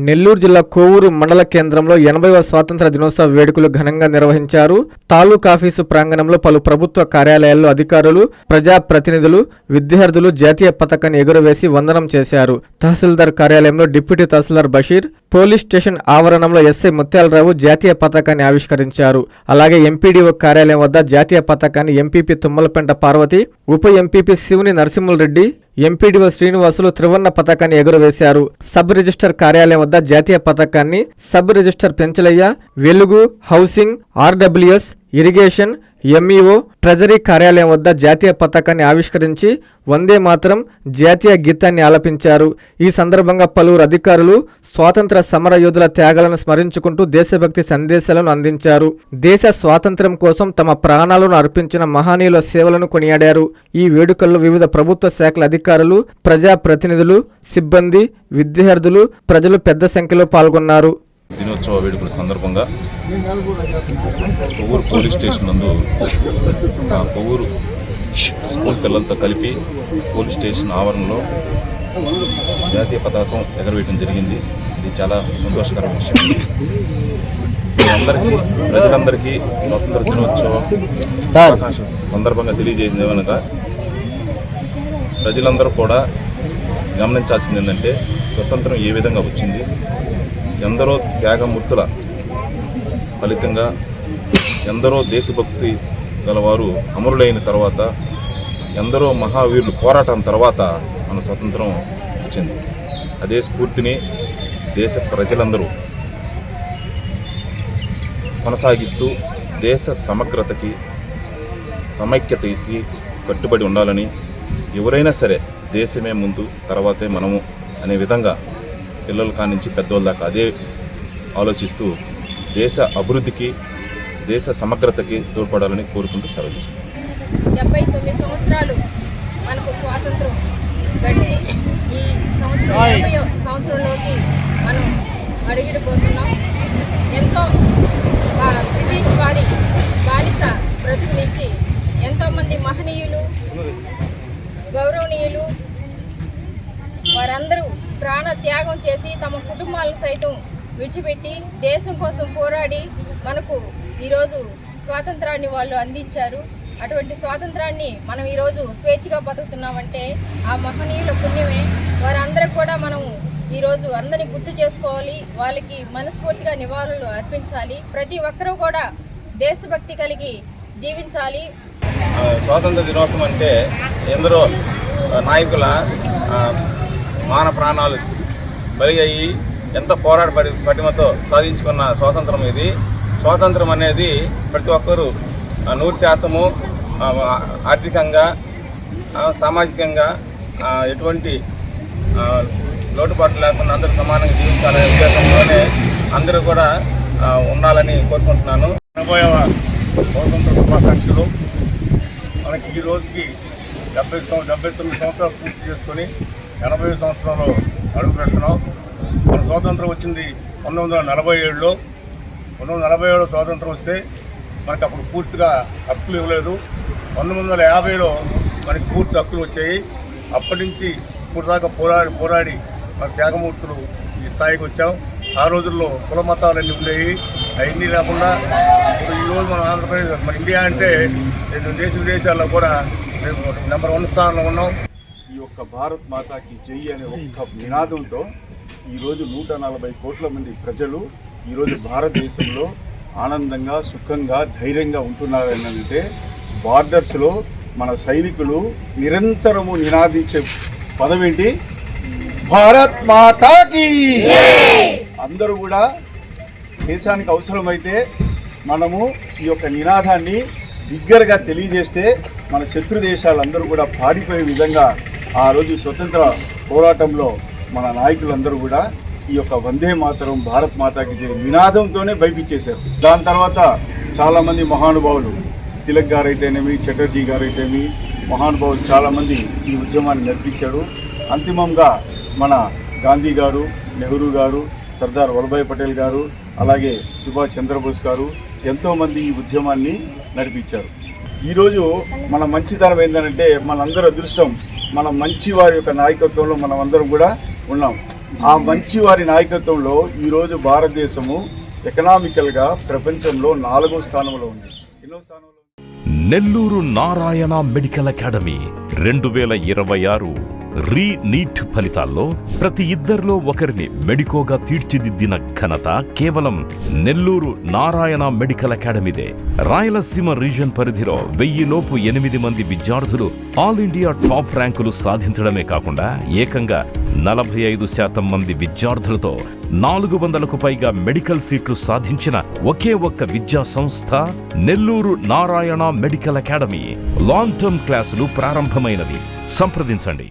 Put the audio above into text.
నెల్లూరు జిల్లా కోవూరు మండల కేంద్రంలో 80వ స్వాతంత్ర దినోత్సవ వేడుకలు ఘనంగా నిర్వహించారు. తాలూకా ఆఫీసు ప్రాంగణంలో పలు ప్రభుత్వ కార్యాలయాల్లో అధికారులు, ప్రజాప్రతినిధులు, విద్యార్థులు జాతీయ పతాకాన్ని ఎగురవేసి వందనం చేశారు. తహసీల్దార్ కార్యాలయంలో డిప్యూటీ తహసీల్దార్ బషీర్, పోలీస్ స్టేషన్ ఆవరణంలో ఎస్ఐ ముత్యాలరావు జాతీయ పతాకాన్ని ఆవిష్కరించారు. అలాగే ఎంపీడీఓ కార్యాలయం వద్ద జాతీయ పతాకాన్ని ఎంపీపీ తుమ్మలపెంట పార్వతి, ఉప ఎంపీపీ శివుని నరసింహులరెడ్డి, ఎంపీడీఓ శ్రీనివాసులు త్రివర్ణ పతాకాన్ని ఎగురవేశారు. సబ్ రిజిస్టర్ కార్యాలయం వద్ద జాతీయ పతాకాన్ని సబ్ రిజిస్టర్ పెంచలయ్య, వెలుగు, housing, RWS, irrigation, MEO, treasury కార్యాలయం వద్ద జాతీయ పతాకాన్ని ఆవిష్కరించి వందే మాతరం జాతీయ గీతాన్ని ఆలపించారు. ఈ సందర్భంగా పలువురు అధికారులు స్వాతంత్ర సమర యోధుల త్యాగాలను స్మరించుకుంటూ దేశభక్తి సందేశాలను అందించారు. దేశ స్వాతంత్ర్యం కోసం తమ ప్రాణాలను అర్పించిన మహనీయుల సేవలను కొనియాడారు. ఈ వేడుకల్లో వివిధ ప్రభుత్వ శాఖల అధికారులు, ప్రజాప్రతినిధులు, సిబ్బంది, విద్యార్థులు, ప్రజలు పెద్ద సంఖ్యలో పాల్గొన్నారు. దినోత్సవ వేడుకల సందర్భంగా కొవ్వూరు పోలీస్ స్టేషన్ నందు కొవ్వూరు స్కూల్ పిల్లలతో కలిపి పోలీస్ స్టేషన్ ఆవరణలో జాతీయ పతాకం ఎగరవేయడం జరిగింది. ఇది చాలా సంతోషకరమైన విషయం. ప్రజలందరికీ స్వాతంత్ర దినోత్సవం సందర్భంగా తెలియజేసింది ఏమనగా, ప్రజలందరూ కూడా గమనించాల్సింది ఏంటంటే, స్వతంత్రం ఏ విధంగా వచ్చింది, ఎందరో త్యాగమూర్తుల ఫలితంగా ఎందరో దేశభక్తి గలవారు అమరులైన తర్వాత, ఎందరో మహావీరులు పోరాటం తర్వాత మన స్వతంత్రం వచ్చింది. అదే స్ఫూర్తిని దేశ ప్రజలందరూ కొనసాగిస్తూ దేశ సమగ్రతకి, సమైక్యతకి కట్టుబడి ఉండాలని, ఎవరైనా సరే దేశమే ముందు తర్వాతే మనము అనే విధంగా పిల్లల కానించి పెద్దోళ్ళ దాకా అదే ఆలోచిస్తూ దేశ అభివృద్ధికి, దేశ సమగ్రతకి తోడ్పడాలని కోరుకుంటూ సెలవు. 79 సంవత్సరాలు మనకు స్వాతంత్రం గడిచి ఈ సంవత్సరం 80వ సంవత్సరంలోకి మనం అడుగుపోతున్నాం. ఎంతో బ్రిటిష్ వారి బానిస బ్రతుకు నుంచి ఎంతోమంది మహనీయులు, గౌరవనీయులు వారందరూ ప్రాణ త్యాగం చేసి తమ కుటుంబాలను సైతం విడిచిపెట్టి దేశం కోసం పోరాడి మనకు ఈరోజు స్వాతంత్రాన్ని వాళ్ళు అందించారు. అటువంటి స్వాతంత్రాన్ని మనం ఈరోజు స్వేచ్ఛగా బతుకుతున్నామంటే ఆ మహనీయుల పుణ్యమే. వారందరికి కూడా మనం ఈరోజు అందరినీ గుర్తు చేసుకోవాలి, వాళ్ళకి మనస్ఫూర్తిగా నివాళులు అర్పించాలి. ప్రతి ఒక్కరూ కూడా దేశభక్తి కలిగి జీవించాలి. స్వాతంత్ర దినోత్సవం అంటే ఎందరో నాయకుల మాన ప్రాణాలు బలి అయ్యి ఎంతో పోరాట పటిమతో సాధించుకున్న స్వాతంత్రం ఇది. స్వాతంత్రం అనేది ప్రతి ఒక్కరూ 100% ఆర్థికంగా, సామాజికంగా ఎటువంటి లోటుపాట్లు లేకుండా అందరూ సమానంగా జీవించాలనే ఉద్దేశంతోనే అందరూ కూడా ఉండాలని కోరుకుంటున్నాను. 80వ స్వాతంత్ర శుభాకాంక్షలు. మనకి ఈ రోజుకి 79 సంవత్సరాలు పూర్తి చేసుకొని 80వ సంవత్సరంలో అడుగు పెడుతున్నాం. మన స్వాతంత్రం వచ్చింది 1947లో. 1947లో స్వాతంత్రం వస్తే మనకి అప్పుడు పూర్తిగా హక్కులు ఇవ్వలేదు. 1950లో మనకి పూర్తి హక్కులు వచ్చాయి. అప్పటి నుంచి ఇప్పుడు దాకా పోరాడి మన త్యాగమూర్తులు ఈ స్థాయికి వచ్చాం. ఆ రోజుల్లో కుల మతాలన్నీ ఉండేవి, అవన్నీ లేకుండా ఇప్పుడు ఈరోజు మన ఆంధ్రప్రదేశ్, మన ఇండియా అంటే దేశ విదేశాల్లో కూడా మేము నెంబర్ 1 స్థానంలో ఉన్నాం. ఈ యొక్క భారత్ మాతాకి జై అనే ఒక్క నినాదంతో ఈరోజు 140 కోట్ల మంది ప్రజలు ఈరోజు భారతదేశంలో ఆనందంగా, సుఖంగా, ధైర్యంగా ఉంటున్నారని అంటే, బార్డర్స్లో మన సైనికులు నిరంతరము నినాదించే పదం ఏంటి? భారత్ మాతాకి. అందరూ కూడా దేశానికి అవసరమైతే మనము ఈ యొక్క నినాదాన్ని బిగ్గరగా తెలియజేస్తే మన శత్రు దేశాలందరూ కూడా పాడిపోయే విధంగా ఆ రోజు స్వతంత్ర పోరాటంలో మన నాయకులందరూ కూడా ఈ యొక్క వందే మాతరం భారత్ మాతాకి జై నినాదంతోనే భయపించేశారు. దాని తర్వాత చాలామంది మహానుభావులు, తిలక్ గారు అయితేనేమి, చటర్జీ గారు అయితేనేమి, మహానుభావులు చాలామంది ఈ ఉద్యమాన్ని నడిపించారు. అంతిమంగా మన గాంధీ గారు, నెహ్రూ గారు, సర్దార్ వల్లభాయ్ పటేల్ గారు, అలాగే సుభాష్ చంద్రబోస్ గారు ఎంతోమంది ఈ ఉద్యమాన్ని నడిపించారు. ఈరోజు మన మంచితనం ఏంటంటే, మనందరి అదృష్టం మన మంచి వారి యొక్క నాయకత్వంలో మనం అందరం కూడా ఉన్నాం. ఆ మంచి వారి నాయకత్వంలో ఈరోజు భారతదేశము ఎకనామికల్గా ప్రపంచంలో 4వ స్థానంలో ఉంది. ఎన్నో స్థానంలో? Nellore Narayana medical academy 2026 NEET ఫలితాల్లో ప్రతి ఇద్దరిలో ఒకరిని మెడికోగా తీర్చిదిద్దిన ఘనత కేవలం నెల్లూరు నారాయణ మెడికల్ అకాడమీదే. రాయలసీమ రీజన్ పరిధిలో 1000 లోపు 8 మంది విద్యార్థులు ఆల్ ఇండియా టాప్ ర్యాంకులు సాధించడమే కాకుండా ఏకంగా 45% మంది విద్యార్థులతో 400కు పైగా మెడికల్ సీట్లు సాధించిన ఒకే ఒక్క విద్యా సంస్థ Nellore Narayana medical academy. Long term క్లాసులు ప్రారంభమైనవి. సంప్రదించండి.